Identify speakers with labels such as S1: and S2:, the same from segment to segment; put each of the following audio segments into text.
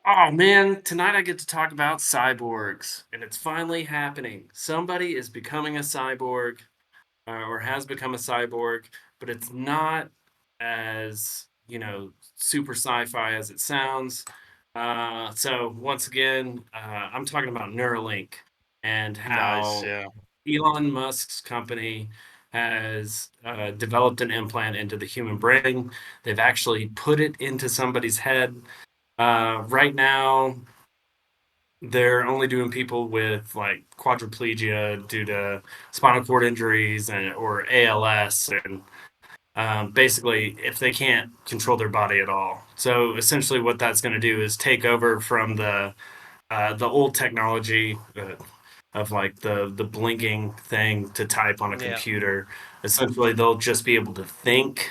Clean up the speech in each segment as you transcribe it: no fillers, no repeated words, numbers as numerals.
S1: Oh man, tonight I get to talk about cyborgs, and it's finally happening. Somebody is becoming a cyborg, or has become a cyborg, but it's not as, super sci-fi as it sounds. So once again, I'm talking about NeuraLink and
S2: Nice,
S1: how
S2: yeah.
S1: Elon Musk's company has developed an implant into the human brain. They've actually put it into somebody's head. Right now, they're only doing people with like quadriplegia due to spinal cord injuries or ALS, and basically if they can't control their body at all. So essentially, what that's going to do is take over from the old technology of like the blinking thing to type on a
S3: Yeah.
S1: computer. Essentially, they'll just be able to think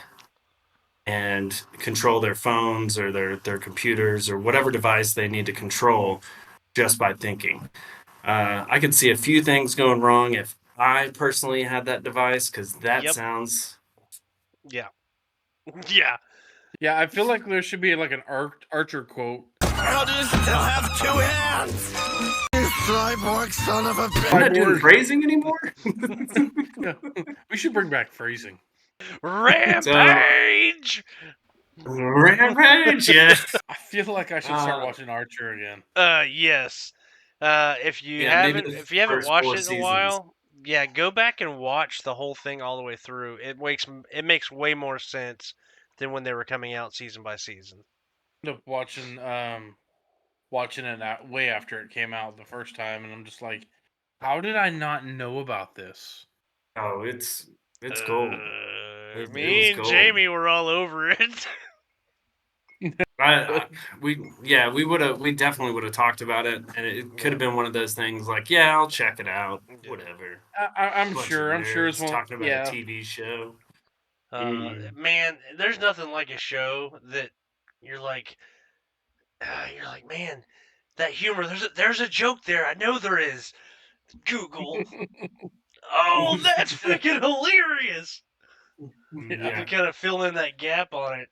S1: and control their phones or their computers or whatever device they need to control just by thinking. I could see a few things going wrong if I personally had that device because that
S3: Yep.
S1: sounds.
S3: Yeah. Yeah.
S2: Yeah, I feel like there should be like an Archer quote.
S4: How do you still have two hands? You cyborg son of a
S1: I'm not doing
S2: Cyborg.
S1: phrasing anymore.
S2: Yeah. We should bring back phrasing.
S1: So
S3: Rampage.
S1: rampage, yeah.
S2: I feel like I should start watching Archer again.
S3: Yes.
S1: Yeah, maybe
S3: If
S1: the
S3: you haven't
S1: first
S3: watched
S1: four
S3: it in a
S1: seasons.
S3: while, yeah, go back and watch the whole thing all the way through. It makes way more sense than when they were coming out season by season.
S2: End up watching it way after it came out the first time, and I'm just like, how did I not know about this?
S1: Oh, it's gold. It was
S3: Me and
S1: gold.
S3: Jamie were all over it.
S1: I we definitely would have talked about it, and it could have been one of those things like, yeah, I'll check it out,
S3: Yeah.
S1: whatever.
S2: I'm
S1: Bunch of
S2: sure. I'm sure it's
S1: nerds
S2: one.
S1: talking about a
S2: Yeah.
S1: TV show.
S3: Man, there's nothing like a show that you're like, man, that humor. There's a joke there. I know there is. Google. Oh, that's freaking hilarious.
S2: Yeah.
S3: To
S1: Yeah.
S3: kind of fill in that gap on it.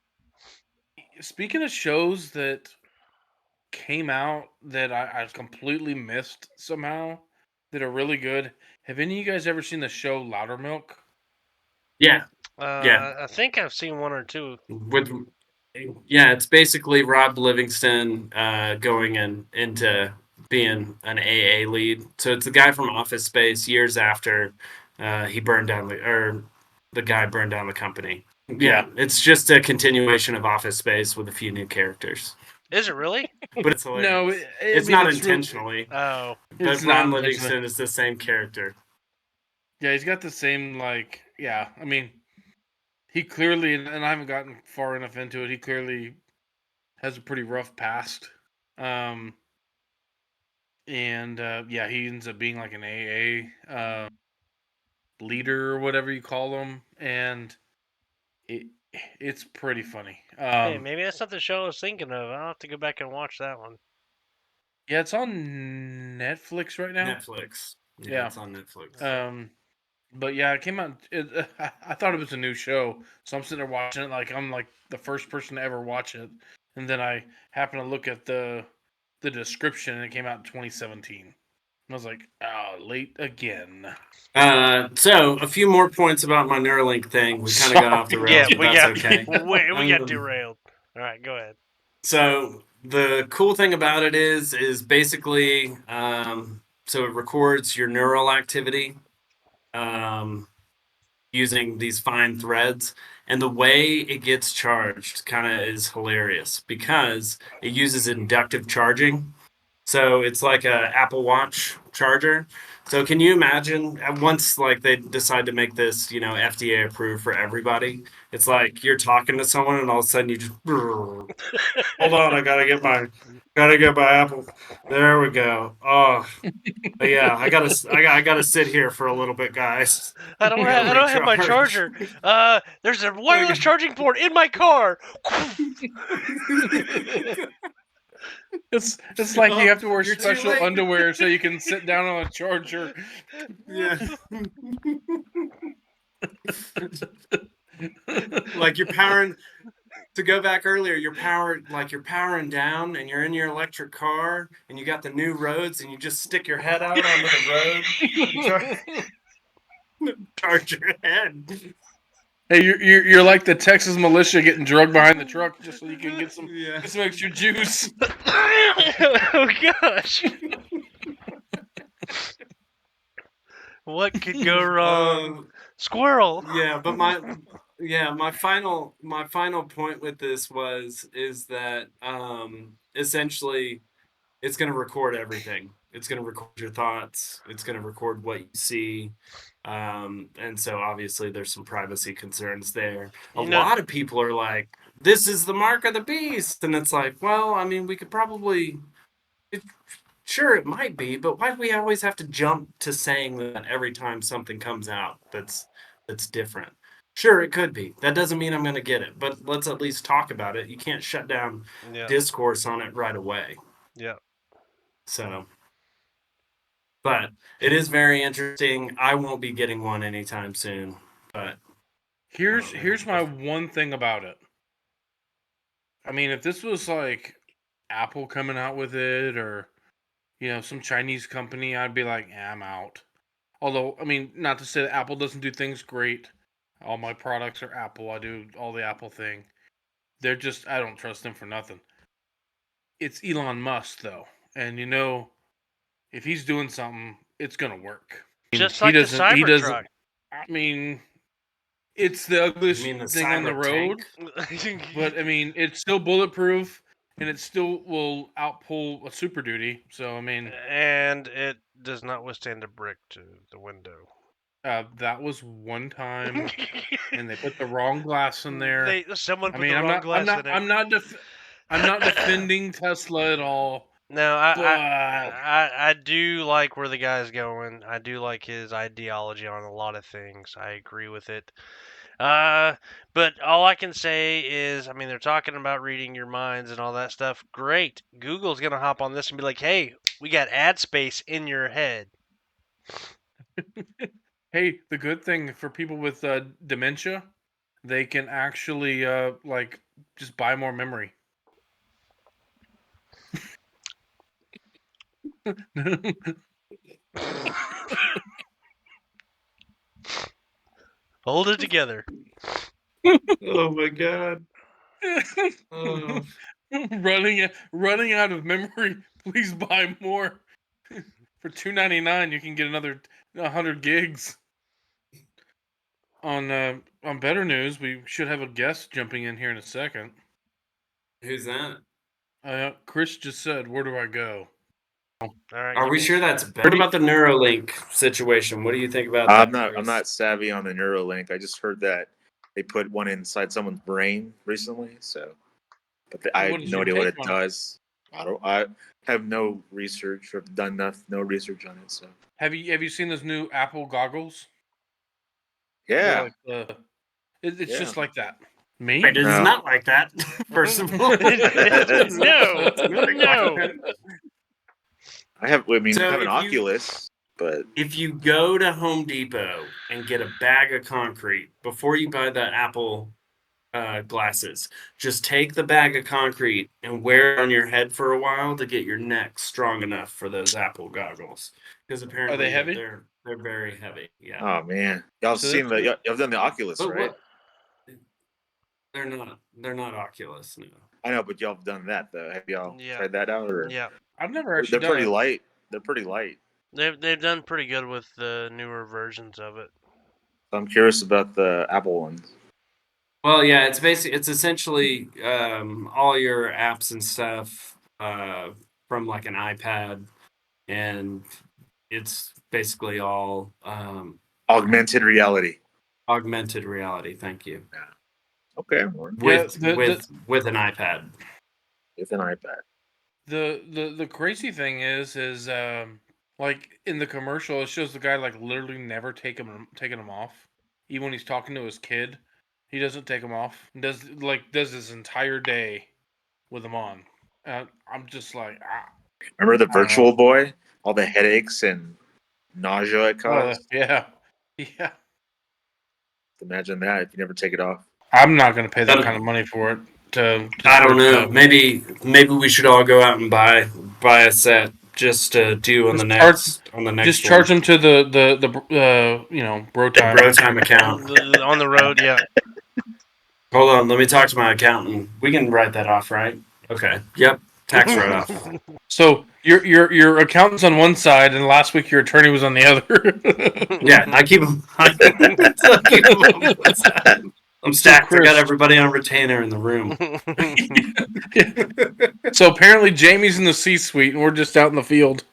S2: Speaking of shows that came out that I've completely missed somehow that are really good, have any of you guys ever seen the show Loudermilk?
S1: Yeah. Yeah.
S3: I think I've seen one or two.
S1: With yeah, it's basically Rob Livingston going into being an AA lead. So it's the guy from Office Space years after he burned down the guy burned down the company. Yeah, it's just a continuation of Office Space with a few new characters.
S3: Is it really?
S1: But it's
S2: No,
S1: hilarious.
S2: I
S1: It's
S2: mean
S1: not
S2: it's really
S1: intentionally,
S3: Oh,
S1: but
S2: it's not
S1: Ron
S2: intentionally.
S1: Livingston is the same character.
S2: Yeah, he's got the same yeah. I mean, he clearly and I haven't gotten far enough into it. He clearly has a pretty rough past. Um, and yeah, he ends up being like an AA leader or whatever you call them, and it it's pretty funny.
S3: hey, maybe that's not the show I was thinking of. I'll have to go back and watch that one.
S2: Yeah, it's on Netflix right now.
S1: Netflix. Yeah,
S2: Yeah.
S1: it's on Netflix.
S2: But yeah, it came out. I thought it was a new show, so I'm sitting there watching it like I'm like the first person to ever watch it, and then I happen to look at the description, and it came out in 2017. And I was like, oh, late again.
S1: So a few more points about my Neuralink thing. We kind of got off the rails,
S3: Yeah,
S1: but that's okay.
S3: we got derailed. All right, go ahead.
S1: So the cool thing about it is basically so it records your neural activity um, using these fine threads, and the way it gets charged kind of is hilarious because it uses inductive charging. So it's like a Apple Watch charger. So can you imagine once like they decide to make this, FDA approved for everybody? It's like you're talking to someone and all of a sudden you just hold on, I gotta get my Apple. There we go. Oh, yeah, I gotta sit here for a little bit, guys.
S3: I don't
S1: I gotta
S3: have my
S1: recharge.
S3: charger. There's a wireless charging port in my car.
S2: It's like you have to wear
S1: You're too
S2: special
S1: late.
S2: underwear so you can sit down on a charger.
S1: Yeah. Like you're powering To go back earlier, you're powering down, and you're in your electric car, and you got the new roads, and you just stick your head out onto the road, charge your head.
S2: Hey, you're like the Texas militia getting drugged behind the truck just so you can get some extra juice.
S3: Oh gosh. What could go wrong? Squirrel.
S1: Yeah, but my final point with this is that essentially it's going to record everything. It's going to record your thoughts. It's going to record what you see. And so obviously there's some privacy concerns there. A lot of people are like, this is the mark of the beast. And it's like, well, I mean, we could probably, sure, it might be, but why do we always have to jump to saying that every time something comes out that's different? Sure, it could be. That doesn't mean I'm going to get it, but let's at least talk about it. You can't shut down discourse on it right away.
S3: Yeah.
S1: So, but it is very interesting. I won't be getting one anytime soon, but
S2: here's my one thing about it. I mean, if this was like Apple coming out with it, or some Chinese company, I'd be like, I'm out. Although, I mean, not to say that Apple doesn't do things great. All my products are Apple. I do all the Apple thing. They're just, I don't trust them for nothing. It's Elon Musk, though. And if he's doing something, it's going to work.
S3: Just like the Cybertruck.
S2: I mean, it's the ugliest thing on the road. But, I mean, it's still bulletproof. And it still will outpull a Super Duty. So, I mean...
S3: And it does not withstand a brick to the window.
S2: That was one time, and they put the wrong glass in there.
S3: Someone put the wrong glass in it.
S2: I'm not defending Tesla at all.
S3: No, I do like where the guy's going. I do like his ideology on a lot of things. I agree with it. But all I can say is, I mean, they're talking about reading your minds and all that stuff. Great. Google's going to hop on this and be like, hey, we got ad space in your head.
S2: Hey, the good thing for people with dementia, they can actually just buy more memory.
S3: Hold it together.
S1: Oh my god.
S2: Running out of memory. Please buy more. For $2.99, you can get another 100 gigs. On better news, we should have a guest jumping in here in a second.
S1: Who's that?
S2: Chris just said, "Where do I go?"
S3: All right,
S1: Are we sure that's better? What about the NeuraLink situation? What do you think about that?
S5: I'm not savvy on the NeuraLink. I just heard that they put one inside someone's brain recently, but I have no idea what it does. I have no research. I've done no research on it. So
S2: have you seen those new Apple goggles?
S5: Yeah.
S2: It's just like that. Me?
S1: It is not like that. First of all,
S3: no.
S5: I have an Oculus, but
S1: if you go to Home Depot and get a bag of concrete before you buy the Apple glasses, just take the bag of concrete and wear it on your head for a while to get your neck strong enough for those Apple goggles. Because apparently,
S2: are they heavy?
S1: They're very heavy. Yeah.
S5: Oh man, y'all y'all done the Oculus, right?
S1: They're not Oculus, no.
S5: I know, but y'all have done that though. Have y'all tried that out? Or?
S3: Yeah,
S2: I've never actually.
S5: They're pretty light. They're pretty light.
S3: They've done pretty good with the newer versions of it.
S5: I'm curious about the Apple ones.
S1: Well, yeah, it's essentially all your apps and stuff from like an iPad, and it's basically all
S5: augmented reality.
S1: Augmented reality. Thank you.
S5: Yeah. Okay.
S1: With an iPad.
S5: With an iPad.
S2: The crazy thing is like in the commercial, it shows the guy like literally never taking them off, even when he's talking to his kid. He doesn't take them off. Does his entire day with them on. I'm just like,
S5: Remember the Virtual Boy? All the headaches and nausea it caused.
S2: Yeah.
S5: Imagine that if you never take it off.
S2: I'm not going to pay that kind of money for it.
S1: I don't know. Maybe we should all go out and buy a set just to do on the next
S2: Just charge them to the BroTime.
S1: BroTime account.
S3: On the road, yeah.
S1: Hold on, let me talk to my accountant. We can write that off, right? Okay. Yep. Tax write-off.
S2: So your accountant's on one side, and last week your attorney was on the other.
S1: Yeah, I keep them. I'm stacked. I got everybody on retainer in the room.
S2: So apparently Jamie's in the C-suite, and we're just out in the field.